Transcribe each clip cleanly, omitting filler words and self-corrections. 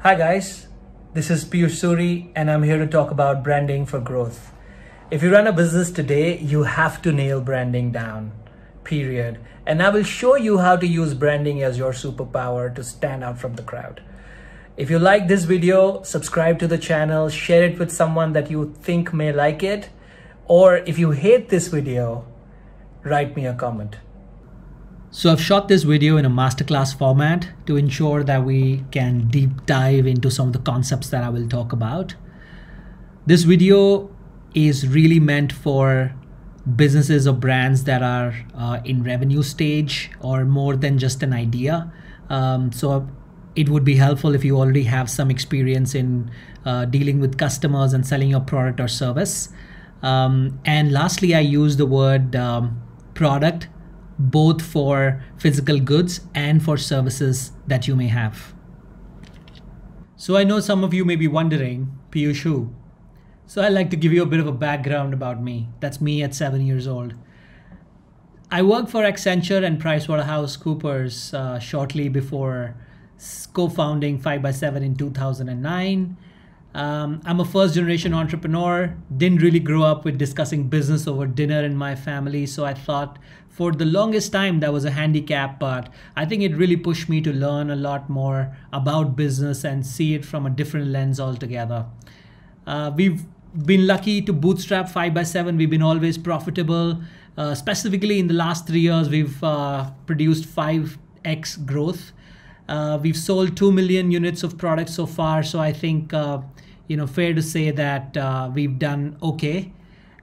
Hi guys, this is Piyush Suri and I'm here to talk about branding for growth. If you run a business today, you have to nail branding down, period. And I will show you how to use branding as your superpower to stand out from the crowd. If you like this video, subscribe to the channel, share it with someone that you think may like it. Or if you hate this video, write me a comment. So I've shot this video in a masterclass format to ensure that we can deep dive into some of the concepts that I will talk about. This video is really meant for businesses or brands that are in revenue stage or more than just an idea. So it would be helpful if you already have some experience in dealing with customers and selling your product or service. And lastly, I use the word product both for physical goods and for services that you may have. So I know some of you may be wondering, Piyush who? So I'd like to give you a bit of a background about me. That's me at 7 years old. I worked for Accenture and PricewaterhouseCoopers shortly before co-founding 5x7 in 2009. I'm a first generation entrepreneur, didn't really grow up with discussing business over dinner in my family. So I thought for the longest time that was a handicap, but I think it really pushed me to learn a lot more about business and see it from a different lens altogether. We've been lucky to bootstrap 5x7. We've been always profitable. Specifically in the last 3 years, we've produced 5x growth. We've sold 2 million units of products so far. So I think, fair to say that we've done okay.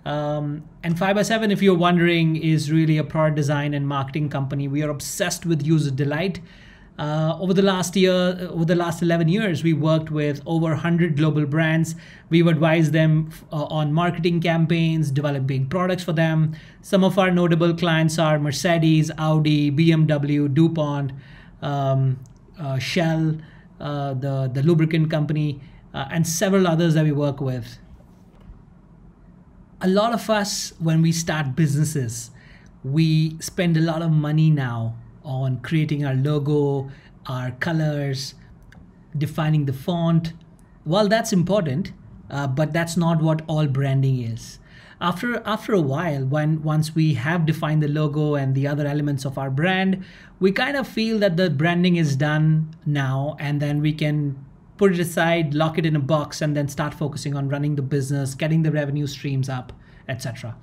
And 5x7, if you're wondering, is really a product design and marketing company. We are obsessed with user delight. Over the last 11 years, we worked with over 100 global brands. We've advised them on marketing campaigns, developing products for them. Some of our notable clients are Mercedes, Audi, BMW, DuPont, Shell, the lubricant company, and several others that we work with. A lot of us, when we start businesses, we spend a lot of money now on creating our logo, our colors, defining the font. Well, that's important, but that's not what all branding is. After a while, once we have defined the logo and the other elements of our brand, we kind of feel that the branding is done now, and then we can put it aside, lock it in a box, and then start focusing on running the business, getting the revenue streams up, etc.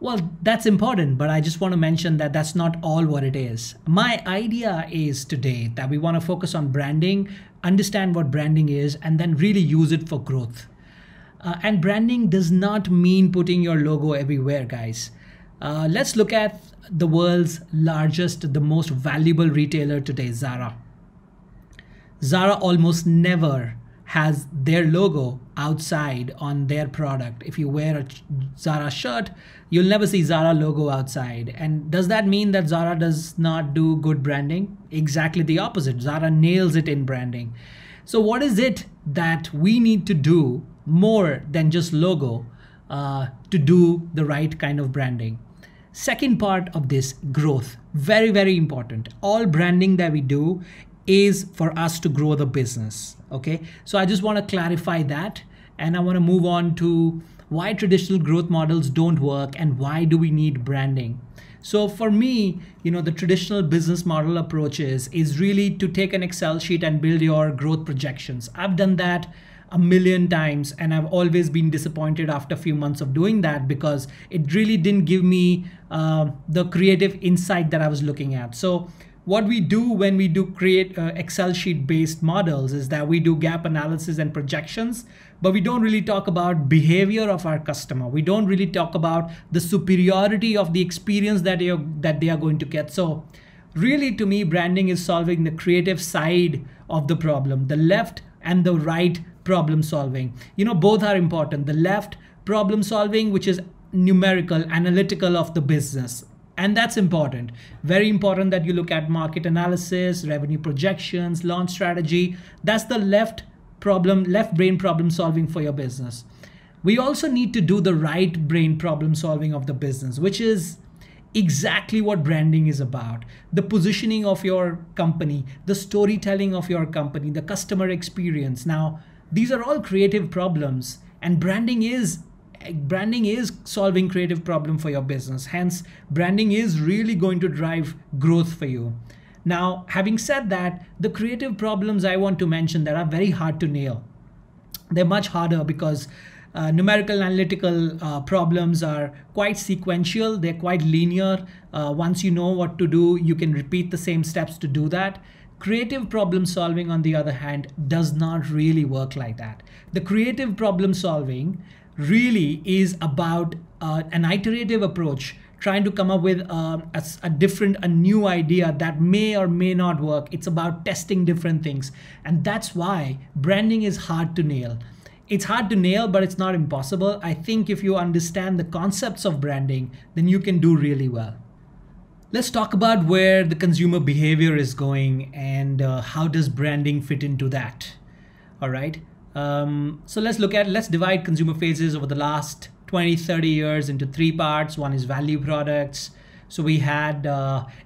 Well, that's important, but I just want to mention that that's not all what it is. My idea is today that we want to focus on branding, understand what branding is, and then really use it for growth. And branding does not mean putting your logo everywhere, guys. Let's look at the world's largest, the most valuable retailer today, Zara. Zara almost never has their logo outside on their product. If you wear a Zara shirt, you'll never see Zara logo outside. And does that mean that Zara does not do good branding? Exactly the opposite. Zara nails it in branding. So what is it that we need to do more than just logo to do the right kind of branding? Second part of this, growth. Very, very important. All branding that we do is for us to grow the business. Okay, so I just want to clarify that, and I want to move on to why traditional growth models don't work and why do we need branding. So for me, the traditional business model approaches is really to take an Excel sheet and build your growth projections. I've done that a million times, and I've always been disappointed after a few months of doing that because it really didn't give me the creative insight that I was looking at. So what we do when we do create Excel sheet based models is that we do gap analysis and projections, but we don't really talk about behavior of our customer. We don't really talk about the superiority of the experience that they are going to get. So really, to me, branding is solving the creative side of the problem, the left and the right problem solving. Both are important. The left, problem solving, which is numerical, analytical of the business. And that's important. Very important that you look at market analysis, revenue projections, launch strategy. That's the left brain problem solving for your business. We also need to do the right brain problem solving of the business, which is exactly what branding is about. The positioning of your company, the storytelling of your company, the customer experience. Now, these are all creative problems, and branding is solving creative problem for your business. Hence, branding is really going to drive growth for you. Now, having said that, the creative problems I want to mention that are very hard to nail. They're much harder because numerical analytical problems are quite sequential. They're quite linear. Once you know what to do, you can repeat the same steps to do that. Creative problem solving, on the other hand, does not really work like that. The creative problem solving really is about an iterative approach, trying to come up with a new idea that may or may not work. It's about testing different things. And that's why branding is hard to nail. It's hard to nail, but it's not impossible. I think if you understand the concepts of branding, then you can do really well. Let's talk about where the consumer behavior is going and how does branding fit into that. All right. So let's divide consumer phases over the last 20, 30 years into three parts. One is value products. So we had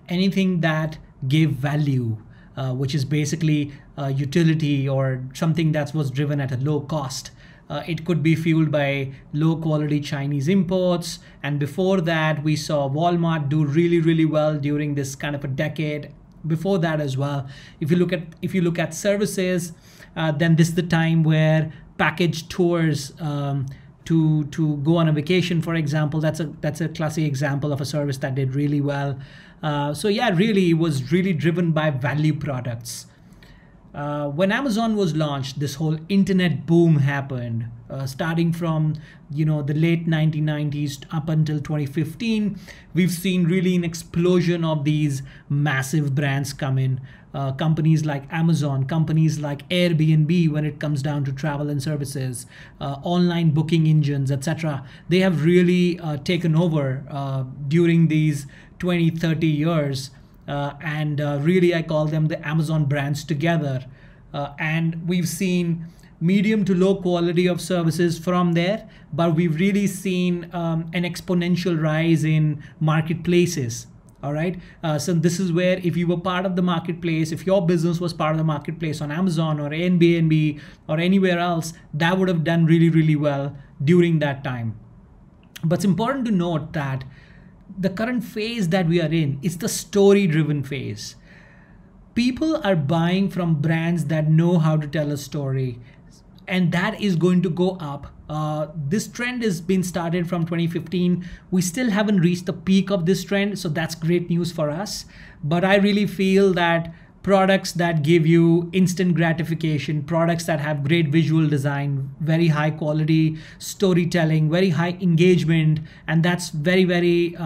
anything that gave value, which is basically utility or something that was driven at a low cost. It could be fueled by low quality Chinese imports. And before that, we saw Walmart do really, really well during this kind of a decade. Before that as well, if you look at services, then this is the time where package tours to go on a vacation, for example, that's a classic example of a service that did really well. So yeah, really, it was really driven by value products. When Amazon was launched, this whole internet boom happened, starting from the late 1990s up until 2015. We've seen really an explosion of these massive brands come in. Companies like Amazon, companies like Airbnb when it comes down to travel and services, online booking engines, etc. They have really taken over during these 20, 30 years. And really, I call them the Amazon brands together. And we've seen medium to low quality of services from there, but we've really seen an exponential rise in marketplaces. All right. So this is where if you were part of the marketplace, if your business was part of the marketplace on Amazon or Airbnb or anywhere else, that would have done really, really well during that time. But it's important to note that the current phase that we are in is the story-driven phase. People are buying from brands that know how to tell a story, and that is going to go up. This trend has been started from 2015. We still haven't reached the peak of this trend, so that's great news for us. But I really feel that products that give you instant gratification, products that have great visual design, very high quality storytelling, very high engagement, and that's very, very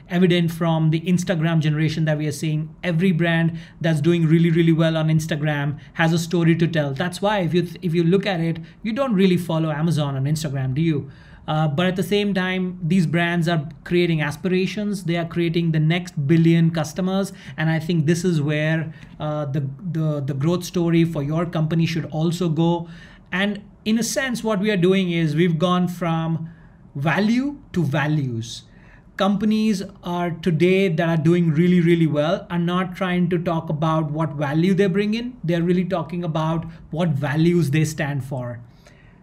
evident from the Instagram generation that we are seeing. Every brand that's doing really, really well on Instagram has a story to tell. That's why if you look at it, you don't really follow Amazon on Instagram, do you? But at the same time, these brands are creating aspirations. They are creating the next billion customers. And I think this is where the growth story for your company should also go. And in a sense, what we are doing is we've gone from value to values. Companies are today that are doing really, really well are not trying to talk about what value they bring in. They're really talking about what values they stand for.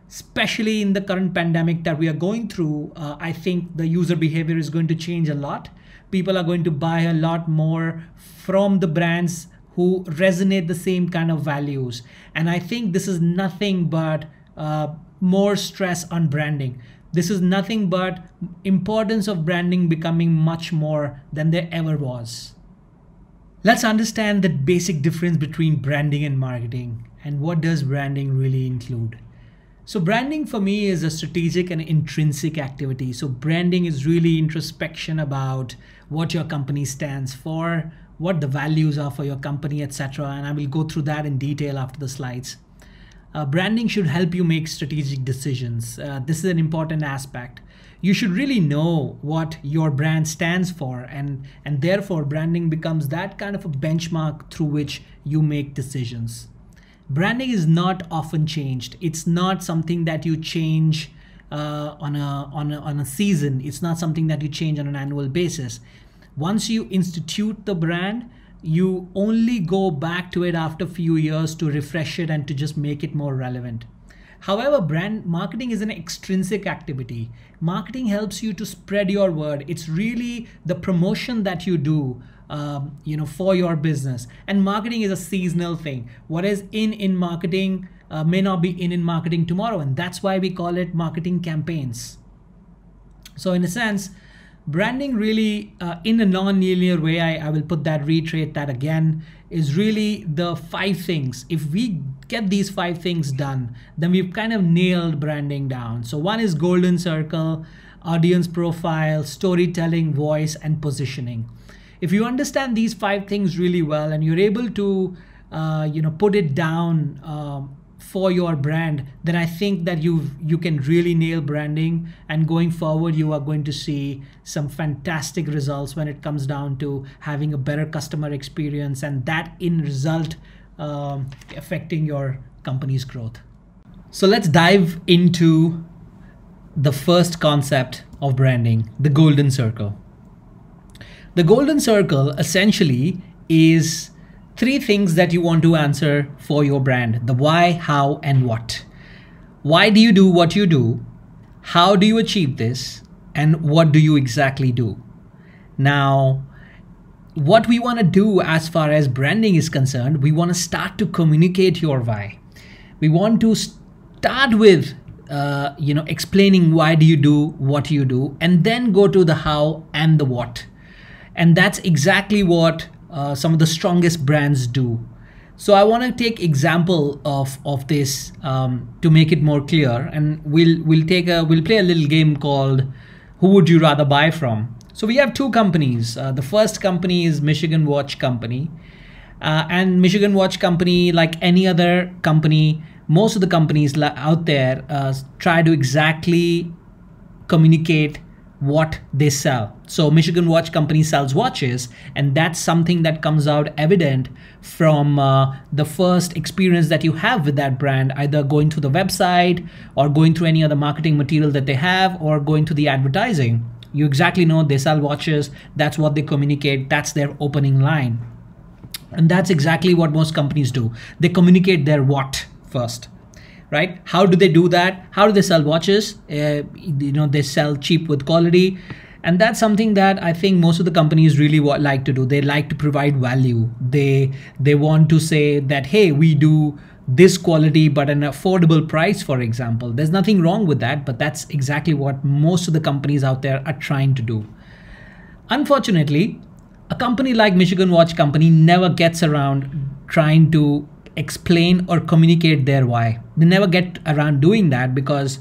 Especially in the current pandemic that we are going through, I think the user behavior is going to change a lot. People are going to buy a lot more from the brands who resonate the same kind of values. And I think this is nothing but more stress on branding. This is nothing but importance of branding becoming much more than there ever was. Let's understand the basic difference between branding and marketing, and what does branding really include. So branding for me is a strategic and intrinsic activity. So branding is really introspection about what your company stands for, what the values are for your company, etc. And I will go through that in detail after the slides. Branding should help you make strategic decisions. This is an important aspect. You should really know what your brand stands for, and therefore branding becomes that kind of a benchmark through which you make decisions. Branding is not often changed. It's not something that you change on a season. It's not something that you change on an annual basis. Once you institute the brand, you only go back to it after a few years to refresh it and to just make it more relevant. However, brand marketing is an extrinsic activity. Marketing helps you to spread your word. It's really the promotion that you do, for your business. And marketing is a seasonal thing. What is in marketing may not be in marketing tomorrow, and that's why we call it marketing campaigns. So in a sense, branding really, in a non-linear way, I will reiterate that again, is really the 5 things. If we get these 5 things done, then we've kind of nailed branding down. So one is golden circle, audience profile, storytelling, voice, and positioning. If you understand these 5 things really well and you're able to, put it down for your brand, then I think that you can really nail branding, and going forward you are going to see some fantastic results when it comes down to having a better customer experience, and that in result affecting your company's growth. So let's dive into the first concept of branding, the golden circle. The golden circle essentially is 3 things that you want to answer for your brand: the why, how, and what. Why do you do what you do? How do you achieve this? And what do you exactly do? Now, what we want to do as far as branding is concerned, we want to start to communicate your why. We want to start with explaining why do you do what you do, and then go to the how and the what. And that's exactly what some of the strongest brands do. So I want to take example of this to make it more clear, and we'll play a little game called Who Would You Rather Buy From? So we have 2 companies. The first company is Michigan Watch Company, and Michigan Watch Company, like any other company, most of the companies out there try to exactly communicate what they sell. So Michigan Watch Company sells watches, and that's something that comes out evident from the first experience that you have with that brand, either going to the website or going through any other marketing material that they have, or going to the advertising. You exactly know they sell watches, that's what they communicate, that's their opening line. And that's exactly what most companies do. They communicate their what first. Right? How do they do that? How do they sell watches? They sell cheap with quality. And that's something that I think most of the companies really like to do. They like to provide value. They want to say that, hey, we do this quality, but an affordable price, for example. There's nothing wrong with that, but that's exactly what most of the companies out there are trying to do. Unfortunately, a company like Michigan Watch Company never gets around trying to explain or communicate their why. They never get around doing that because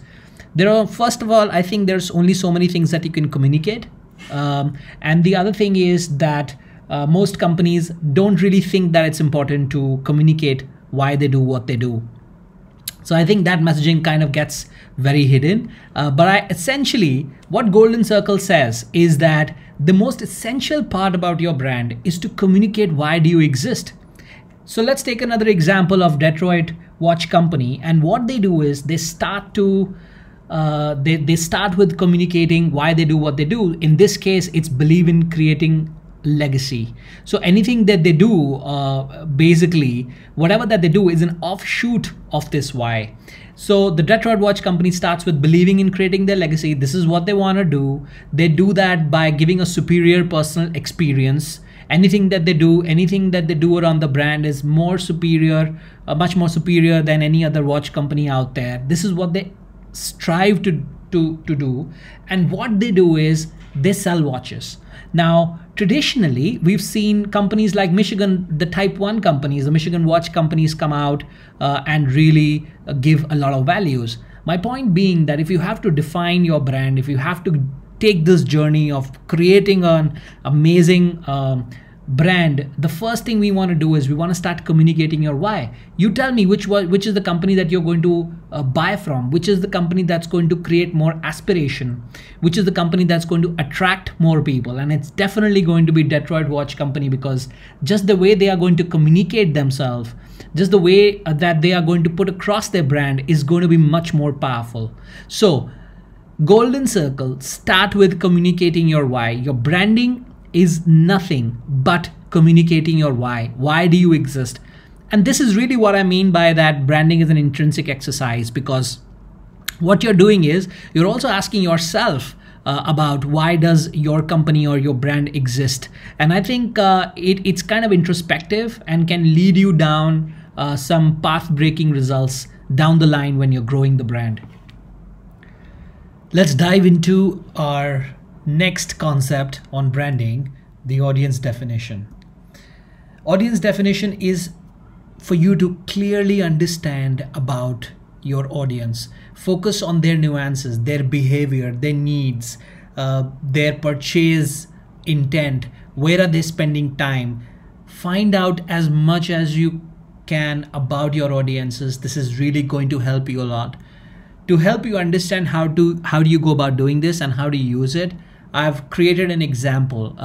first of all, I think there's only so many things that you can communicate. And the other thing is that most companies don't really think that it's important to communicate why they do what they do. So I think that messaging kind of gets very hidden. But essentially, what Golden Circle says is that the most essential part about your brand is to communicate why do you exist. So let's take another example of Detroit Watch Company, and what they do is they start to they start with communicating why they do what they do. In this case, it's believe in creating legacy. So anything that they do, basically whatever that they do is an offshoot of this why. So the Detroit Watch Company starts with believing in creating their legacy. This is what they want to do. They do that by giving a superior personal experience. Anything that they do around the brand is more superior, much more superior than any other watch company out there. This is what they strive to do. And what they do is they sell watches. Now, traditionally, we've seen companies like the Type 1 companies, the Michigan Watch companies come out and really give a lot of values. My point being that if you have to define your brand, if you have to take this journey of creating an amazing brand, the first thing we want to do is we want to start communicating your why. You tell me which is the company that you're going to buy from, which is the company that's going to create more aspiration, which is the company that's going to attract more people. And it's definitely going to be Detroit Watch Company, because just the way they are going to communicate themselves, just the way that they are going to put across their brand is going to be much more powerful. So Golden Circle, start with communicating your why. Your branding is nothing but communicating your why. Why do you exist? And this is really what I mean by that branding is an intrinsic exercise, because what you're doing is you're also asking yourself about why does your company or your brand exist. And I think it's kind of introspective and can lead you down some path-breaking results down the line when you're growing the brand. Let's dive into our next concept on branding, the audience definition. Audience definition is for you to clearly understand about your audience. Focus on their nuances, their behavior, their needs, their purchase intent. Where are they spending time? Find out as much as you can about your audiences. This is really going to help you a lot. To help you understand how do you go about doing this and how to use it, I've created an example.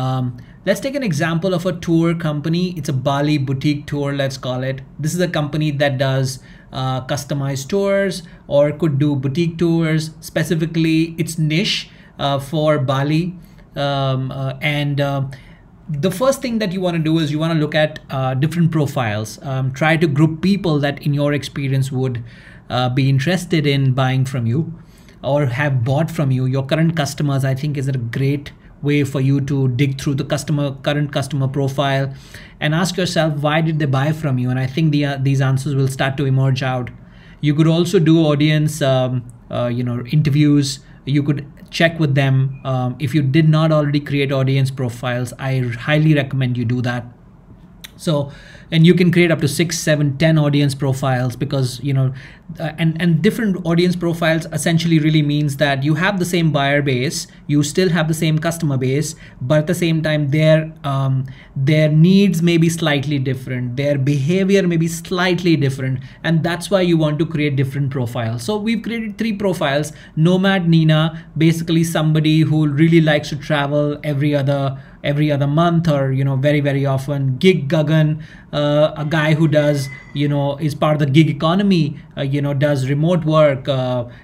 Let's take an example of a tour company. It's a Bali boutique tour, let's call it. This is a company that does customized tours or could do boutique tours. Specifically, it's niche for Bali. The first thing that you want to do is you want to look at different profiles. Try to group people that in your experience would be interested in buying from you or have bought from you. Your current customers, I think, is a great way for you to dig through the current customer profile and ask yourself, why did they buy from you? And I think these answers will start to emerge out. You could also do audience interviews. You could check with them. If you did not already create audience profiles, I highly recommend you do that. So, and you can create up to 6, 7, 10 audience profiles, because and different audience profiles essentially really means that you have the same buyer base, you still have the same customer base, but at the same time their needs may be slightly different, their behavior may be slightly different, and that's why you want to create different profiles. So we've created 3 profiles. Nomad Nina, basically somebody who really likes to travel every other month or very, very often. Gig Gagan, a guy who does is part of the gig economy, does remote work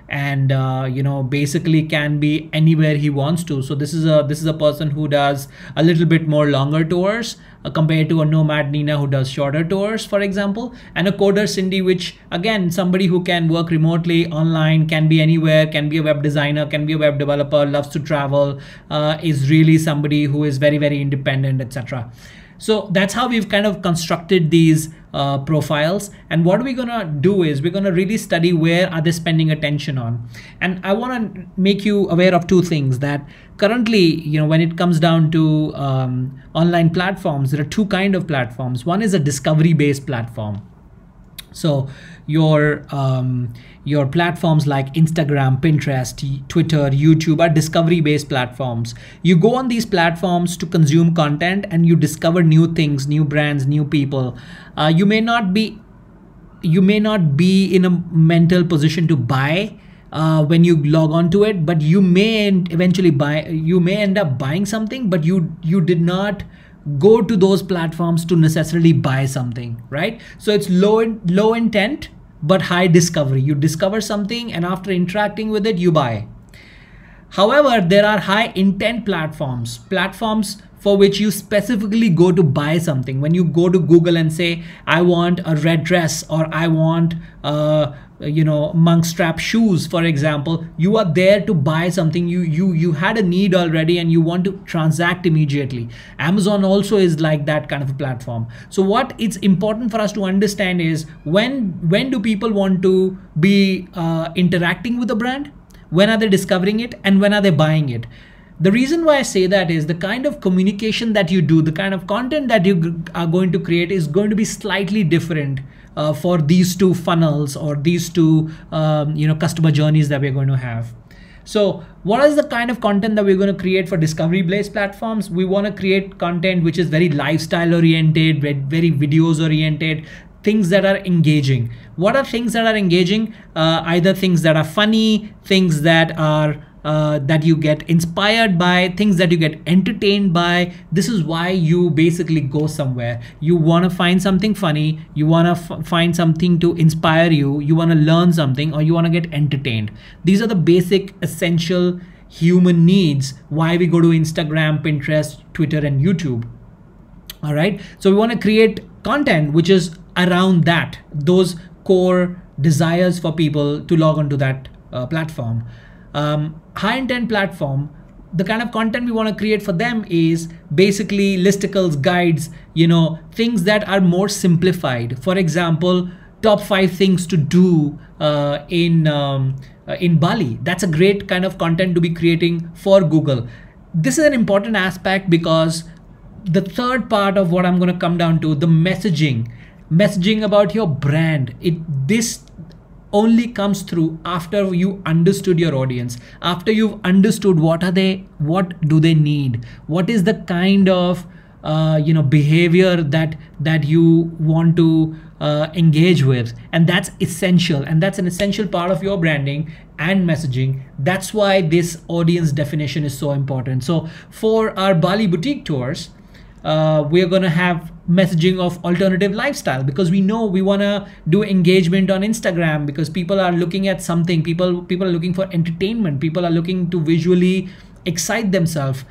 and basically can be anywhere he wants to. So this is a person who does a little bit more longer tours compared to a Nomad Nina who does shorter tours, for example. And a Coder Cindy, which again, somebody who can work remotely, online, can be anywhere, can be a web designer, can be a web developer, loves to travel, is really somebody who is very, very independent, etc. So that's how we've kind of constructed these profiles. And what we're gonna do is we're gonna really study where are they spending attention on. And I want to make you aware of 2 things, that currently, when it comes down to online platforms, there are 2 kinds of platforms. One is a discovery-based platform. So your platforms like Instagram, Pinterest, Twitter, YouTube are discovery-based platforms. You go on these platforms to consume content and you discover new things, new brands, new people. You may not be in a mental position to buy when you log on to it, but you may eventually buy. You may end up buying something, but you did not go to those platforms to necessarily buy something, right? So it's low intent but high discovery. You discover something and after interacting with it, you buy. However, there are high intent platforms for which you specifically go to buy something. When you go to Google and say, I want a red dress, or I want monk strap shoes, for example, you are there to buy something. You had a need already and you want to transact immediately. Amazon also is like that kind of a platform. So what it's important for us to understand is when do people want to be interacting with a brand? When are they discovering it, and when are they buying it? The reason why I say that is the kind of communication that you do, the kind of content that you are going to create is going to be slightly different for these 2 funnels or these 2 customer journeys that we're going to have. So what is the kind of content that we're going to create for discovery-based platforms? We want to create content which is very lifestyle oriented, very videos oriented, things that are engaging. What are things that are engaging? Either things that are funny, things that are that you get inspired by, things that you get entertained by. This is why you basically go somewhere. You want to find something funny, you want to find something to inspire you, you want to learn something, or you want to get entertained. These are the basic essential human needs, why we go to Instagram, Pinterest, Twitter, and YouTube. All right. So we want to create content which is around that, those core desires for people to log onto that platform. High intent platform, the kind of content we want to create for them is basically listicles, guides, things that are more simplified. For example, top 5 things to do in Bali. That's a great kind of content to be creating for Google. This is an important aspect because the third part of what I'm going to come down to, the messaging about your brand, this only comes through after you understood your audience, after you've understood what do they need, what is the kind of behavior that you want to engage with, and that's essential, and that's an essential part of your branding and messaging. That's why this audience definition is so important. So for our Bali boutique tours, we're going to have messaging of alternative lifestyle, because we know we want to do engagement on Instagram, because people are looking at something, people are looking for entertainment, people are looking to visually excite themselves.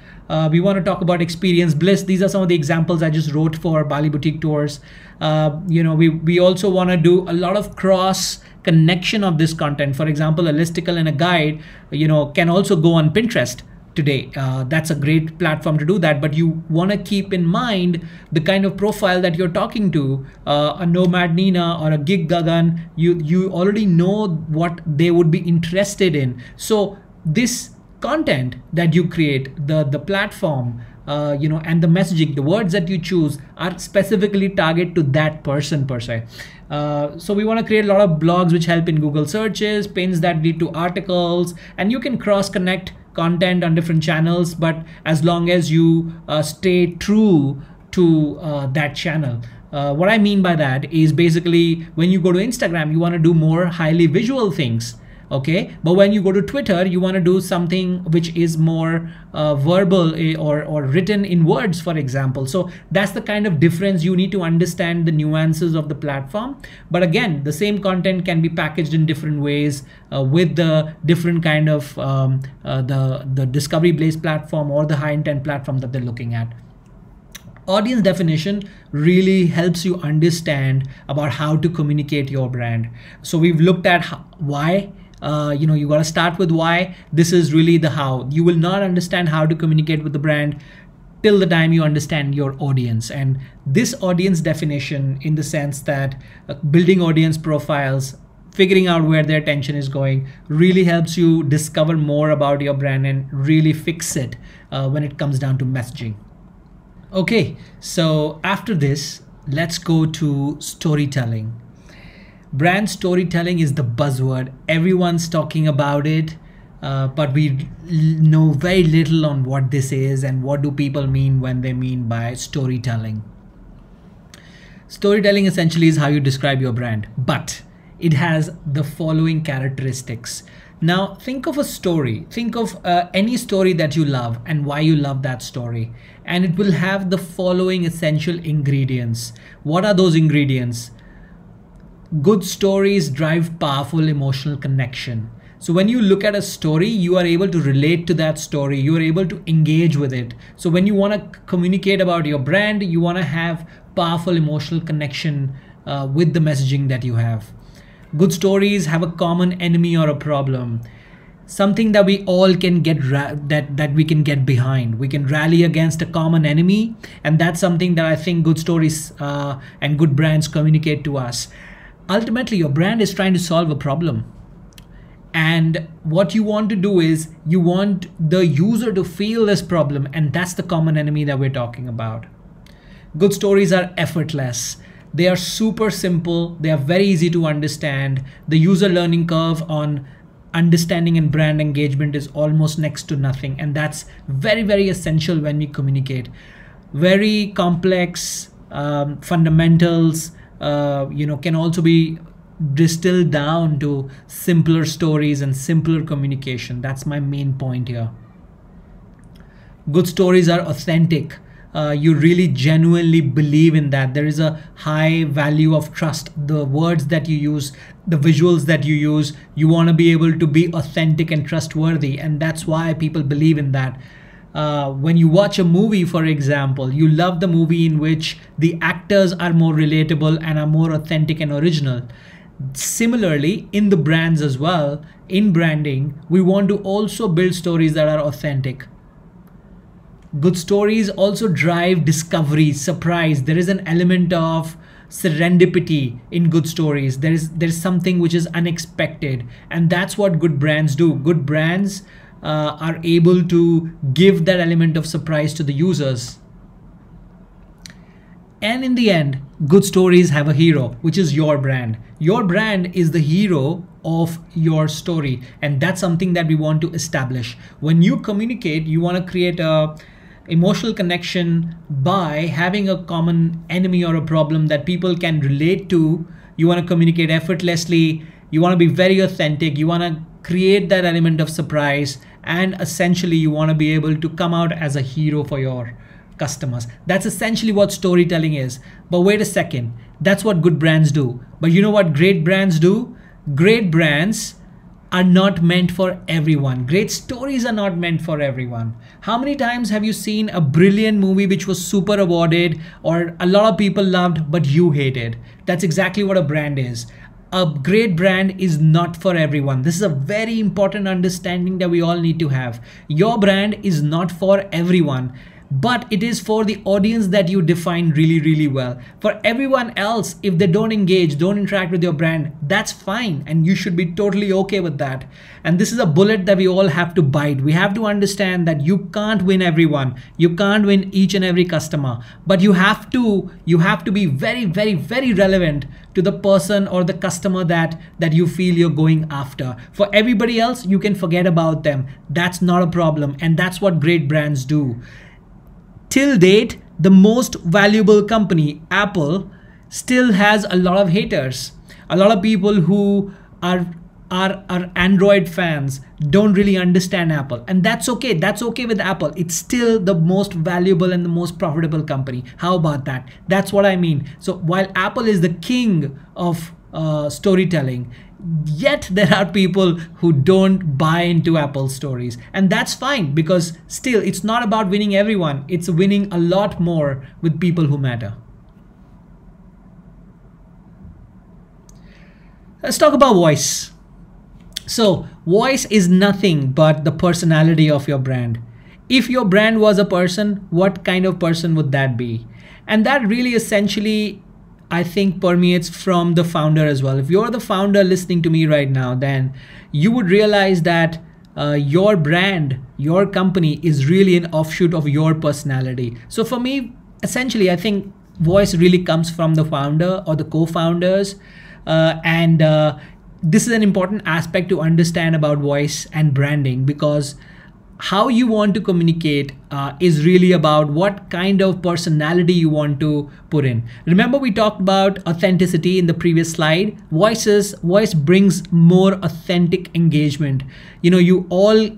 We want to talk about experience bliss. These are some of the examples I just wrote for Bali boutique tours. We also want to do a lot of cross connection of this content. For example, a listicle and a guide can also go on Pinterest today. That's a great platform to do that, but you want to keep in mind the kind of profile that you're talking to. A nomad Nina or a gig Gagan, you already know what they would be interested in. So this content that you create, the platform, and the messaging, the words that you choose are specifically targeted to that person per se. So we want to create a lot of blogs which help in Google searches, pins that lead to articles, and you can cross connect content on different channels, but as long as you stay true to that channel. What I mean by that is basically when you go to Instagram, you want to do more highly visual things. Okay, but when you go to Twitter, you want to do something which is more verbal or written in words, for example. So that's the kind of difference. You need to understand the nuances of the platform. But again, the same content can be packaged in different ways with the different kind of the discovery-based platform or the high-intent platform that they're looking at. Audience definition really helps you understand about how to communicate your brand. So we've looked at why. You got to start with why. This is really the how. You will not understand how to communicate with the brand till the time you understand your audience. And this audience definition, in the sense that building audience profiles, figuring out where their attention is going, really helps you discover more about your brand and really fix it when it comes down to messaging. Okay, so after this, let's go to storytelling. Brand storytelling is the buzzword. Everyone's talking about it, but we know very little on what this is and what do people mean when they mean by storytelling. Storytelling essentially is how you describe your brand, but it has the following characteristics. Now think of a story. Think of any story that you love and why you love that story. And it will have the following essential ingredients. What are those ingredients? Good stories drive powerful emotional connection. So when you look at a story, you are able to relate to that story. You are able to engage with it. So when you want to communicate about your brand, you want to have powerful emotional connection with the messaging that you have. Good stories have a common enemy or a problem. Something that we all can get that we can get behind. We can rally against a common enemy, and that's something that I think good stories and good brands communicate to us. Ultimately, your brand is trying to solve a problem. And what you want to do is you want the user to feel this problem, and that's the common enemy that we're talking about. Good stories are effortless. They are super simple. They are very easy to understand. The user learning curve on understanding and brand engagement is almost next to nothing. And that's very, very essential when we communicate. Very complex fundamentals can also be distilled down to simpler stories and simpler communication. That's my main point here. Good stories are authentic. you really genuinely believe in that. There is a high value of trust. The words that you use, the visuals that you use, you want to be able to be authentic and trustworthy, and that's why people believe in that. When you watch a movie, for example, you love the movie in which the actors are more relatable and are more authentic and original. Similarly, in the brands as well, in branding, we want to also build stories that are authentic. Good stories also drive discovery, surprise. There is an element of serendipity in good stories. There's something which is unexpected, and that's what good brands do. Good brands are able to give that element of surprise to the users. And in the end, good stories have a hero, which is your brand. Your brand is the hero of your story, and that's something that we want to establish. When you communicate, you want to create a emotional connection by having a common enemy or a problem that people can relate to. You want to communicate effortlessly. You want to be very authentic. You want to create that element of surprise, and essentially you want to be able to come out as a hero for your customers. That's essentially what storytelling is. But wait a second, that's what good brands do. But you know what great brands do? Great brands are not meant for everyone. Great stories are not meant for everyone. How many times have you seen a brilliant movie which was super awarded or a lot of people loved but you hated? That's exactly what a brand is. A great brand is not for everyone. This is a very important understanding that we all need to have. Your brand is not for everyone, but it is for the audience that you define really, really well. For everyone else, if they don't engage, don't interact with your brand, that's fine. And you should be totally okay with that. And this is a bullet that we all have to bite. We have to understand that you can't win everyone. You can't win each and every customer, but you have to be very, very, very relevant to the person or the customer that you feel you're going after. For everybody else, you can forget about them. That's not a problem. And that's what great brands do. Till date, the most valuable company, Apple, still has a lot of haters. A lot of people who are Android fans don't really understand Apple. And that's okay. That's okay with Apple. It's still the most valuable and the most profitable company. How about that? That's what I mean. So while Apple is the king of storytelling, yet there are people who don't buy into Apple stories, and that's fine, because still it's not about winning everyone. It's winning a lot more with people who matter. Let's talk about voice. So voice is nothing but the personality of your brand. If your brand was a person, what kind of person would that be? And that really essentially, I think, permeates from the founder as well. If you're the founder listening to me right now, then you would realize that your brand, your company is really an offshoot of your personality. So for me, essentially, I think voice really comes from the founder or the co-founders. This is an important aspect to understand about voice and branding, because how you want to communicate is really about what kind of personality you want to put in. Remember, we talked about authenticity in the previous slide. Voice brings more authentic engagement. You know, all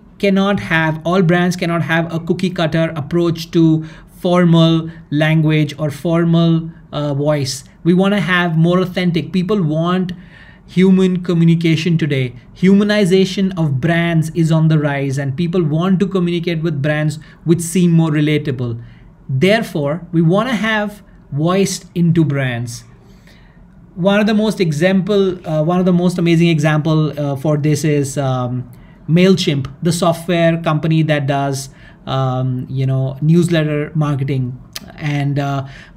brands cannot have a cookie cutter approach to formal language or formal voice. We want to have more authentic. People want human communication today. Humanization of brands is on the rise, and people want to communicate with brands which seem more relatable. Therefore, we want to have voice into brands. One of the most amazing example for this is MailChimp, the software company that does newsletter marketing. And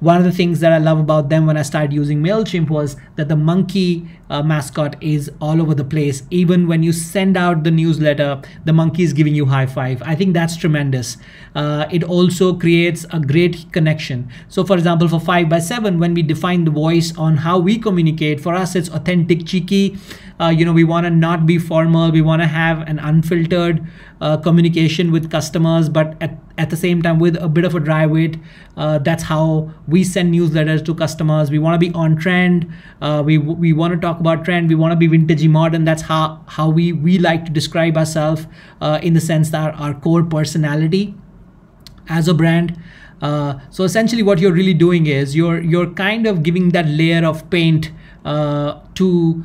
one of the things that I love about them when I started using MailChimp was that the monkey mascot is all over the place. Even when you send out the newsletter, the monkey is giving you high five. I think that's tremendous. It also creates a great connection. So for example, for 5x7, when we define the voice on how we communicate, for us it's authentic, cheeky. We want to not be formal. We want to have an unfiltered communication with customers, but at the same time with a bit of a dry wit. That's how we send newsletters to customers. We want to be on trend. We want to talk about trend. We want to be vintagey modern. That's how we like to describe ourselves in the sense that our core personality as a brand. So essentially what you're really doing is you're kind of giving that layer of paint to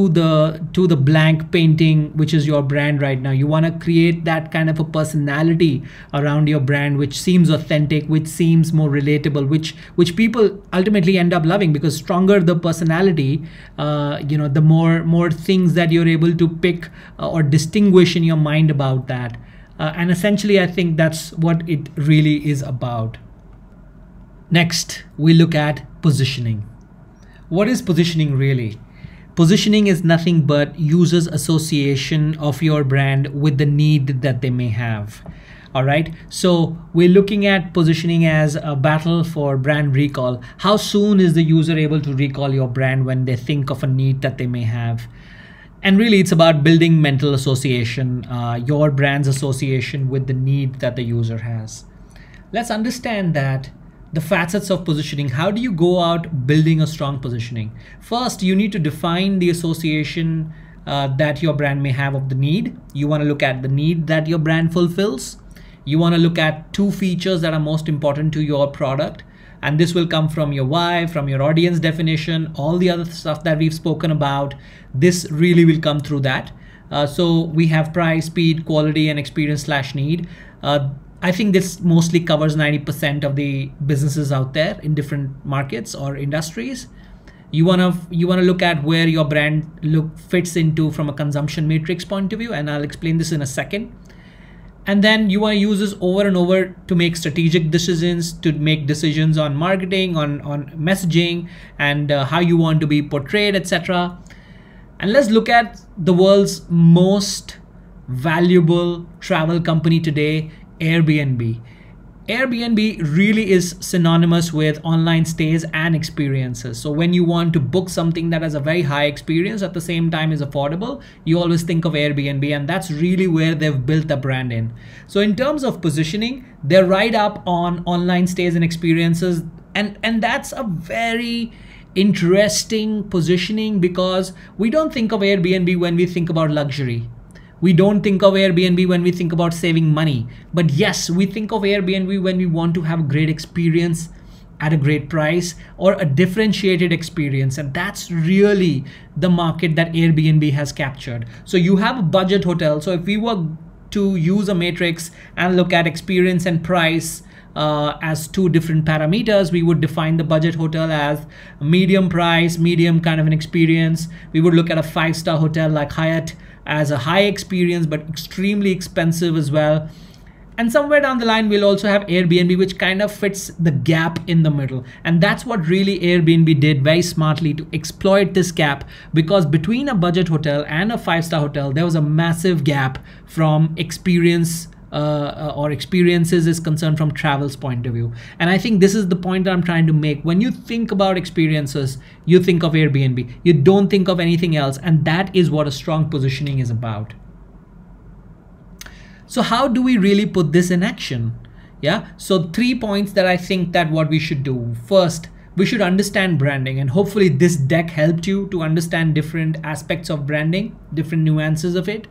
the blank painting, which is your brand right now. You want to create that kind of a personality around your brand, which seems authentic, which seems more relatable, which people ultimately end up loving, because stronger the personality, the more things that you're able to pick or distinguish in your mind about that. And essentially, I think that's what it really is about. Next, we look at positioning. What is positioning really? Positioning is nothing but users' association of your brand with the need that they may have. All right. So we're looking at positioning as a battle for brand recall. How soon is the user able to recall your brand when they think of a need that they may have? And really, it's about building mental association, your brand's association with the need that the user has. Let's understand that the facets of positioning. How do you go out building a strong positioning? First, you need to define the association that your brand may have of the need. You want to look at the need that your brand fulfills. You want to look at 2 features that are most important to your product. And this will come from your why, from your audience definition, all the other stuff that we've spoken about. This really will come through that. So we have price, speed, quality, and experience/need. I think this mostly covers 90% of the businesses out there in different markets or industries. You wanna look at where your brand fits into from a consumption matrix point of view, and I'll explain this in a second. And then you want to use this over and over to make strategic decisions, to make decisions on marketing, on messaging, and how you want to be portrayed, etc. And let's look at the world's most valuable travel company today, Airbnb. Airbnb really is synonymous with online stays and experiences. So when you want to book something that has a very high experience at the same time is affordable, you always think of Airbnb, and that's really where they've built the brand in. So in terms of positioning, they're right up on online stays and experiences, and that's a very interesting positioning, because we don't think of Airbnb when we think about luxury. We don't think of Airbnb when we think about saving money. But yes, we think of Airbnb when we want to have a great experience at a great price, or a differentiated experience. And that's really the market that Airbnb has captured. So you have a budget hotel. So if we were to use a matrix and look at experience and price as 2 different parameters, we would define the budget hotel as a medium price, medium kind of an experience. We would look at a 5-star hotel like Hyatt as a high experience but extremely expensive as well. And somewhere down the line, we'll also have Airbnb, which kind of fits the gap in the middle. And that's what really Airbnb did very smartly to exploit this gap, because between a budget hotel and a 5-star hotel, there was a massive gap from experience or experiences is concerned from travel's point of view. And I think this is the point that I'm trying to make. When you think about experiences, you think of Airbnb. You don't think of anything else. And that is what a strong positioning is about. So how do we really put this in action? Yeah. So 3 points that I think that what we should do. First, we should understand branding, and hopefully this deck helped you to understand different aspects of branding, different nuances of it.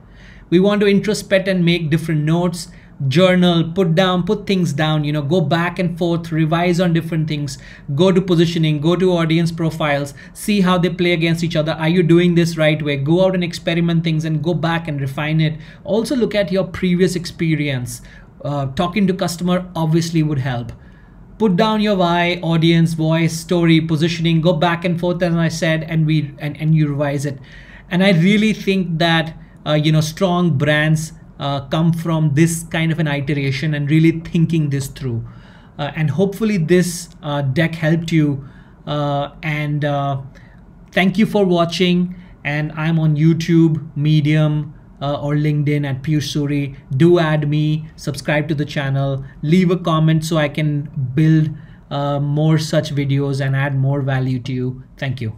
We want to introspect and make different notes, journal, put things down, go back and forth, revise on different things, go to positioning, go to audience profiles, see how they play against each other. Are you doing this right way? Go out and experiment things and go back and refine it. Also look at your previous experience. Talking to customer obviously would help. Put down your why, audience, voice, story, positioning, go back and forth, as I said, and you revise it. And I really think that strong brands come from this kind of an iteration and really thinking this through. And hopefully this deck helped you. And thank you for watching. And I'm on YouTube, Medium, or LinkedIn at Piyush Suri. Do add me, subscribe to the channel, leave a comment so I can build more such videos and add more value to you. Thank you.